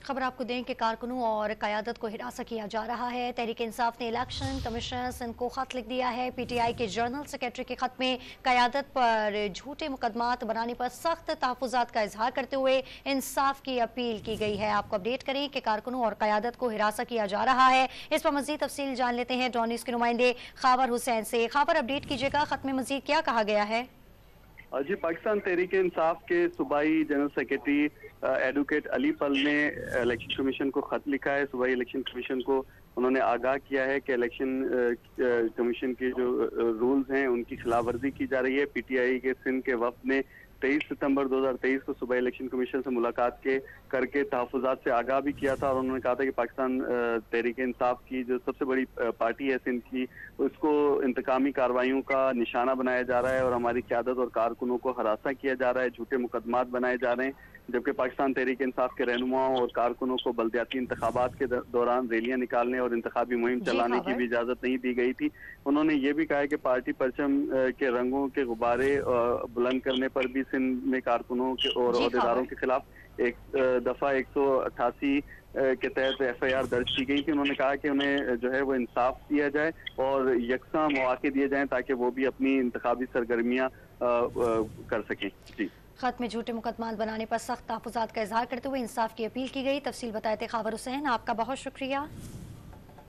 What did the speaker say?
खबर आपको दें कि कारकुनों और क़यादत को हिरासत किया जा रहा है। तहरीक इंसाफ ने इलेक्शन कमीशन सिंध को खत लिख दिया है। PTI के जनरल सेक्रेटरी के खत में क़यादत पर झूठे मुकदमात बनाने पर सख्त तहफ़्फ़ुज़ात का इजहार करते हुए इंसाफ की अपील की गई है। आपको अपडेट करें कि कारकुनों और क़यादत को हिरासत किया जा रहा है। इस पर मज़ीद तफसील जान लेते हैं डॉन न्यूज़ के नुमाइंदे खाबर हुसैन से। खाबर, अपडेट कीजिएगा, खत में मज़ीद क्या कहा गया है? जी, पाकिस्तान तहरीक इंसाफ के सूबाई जनरल सेक्रेटरी एडवोकेट अली पल ने इलेक्शन कमीशन को खत लिखा है। सूबाई इलेक्शन कमीशन को उन्होंने आगाह किया है कि इलेक्शन कमीशन के जो रूल्स हैं उनकी खिलाफ वर्जी की जा रही है। PTI के सिंध के वफ्द ने 23 सितंबर 2023 को सूबाई इलेक्शन कमीशन से मुलाकात करके तहफ़्फ़ुज़ात से आगाह भी किया था और उन्होंने कहा था कि पाकिस्तान तहरीक इंसाफ की जो सबसे बड़ी पार्टी है सिंध की, उसको इंतकामी कार्रवाइयों का निशाना बनाया जा रहा है और हमारी क़यादत और कारकुनों को हरासा किया जा रहा है, झूठे मुकदमात बनाए जा रहे हैं। जबकि पाकिस्तान तहरीक इंसाफ के रहनुमाओं और कारकुनों को बल्दियाती इंतखाबात के दौरान रैलियां निकालने और इंतखाबी मुहिम चलाने की भी इजाजत नहीं दी गई थी। उन्होंने ये भी कहा है कि पार्टी परचम के रंगों के गुब्बारे बुलंद करने पर भी सिंध में कारकुनों के और अहदेदारों के खिलाफ एक दफा 188 के तहत FIR दर्ज की गई थी। उन्होंने कहा कि उन्हें जो है वो इंसाफ दिया जाए और यकसा मौके दिए जाएं ताकि वो भी अपनी इंतखाबी सरगर्मियां कर सकें। जी, खत में झूठे मुकदमात बनाने पर सख्त तहफ़्फ़ुज़ात का इजहार करते हुए इंसाफ की अपील की गई। तफसील बताए थे खाबर हुसैन, आपका बहुत शुक्रिया।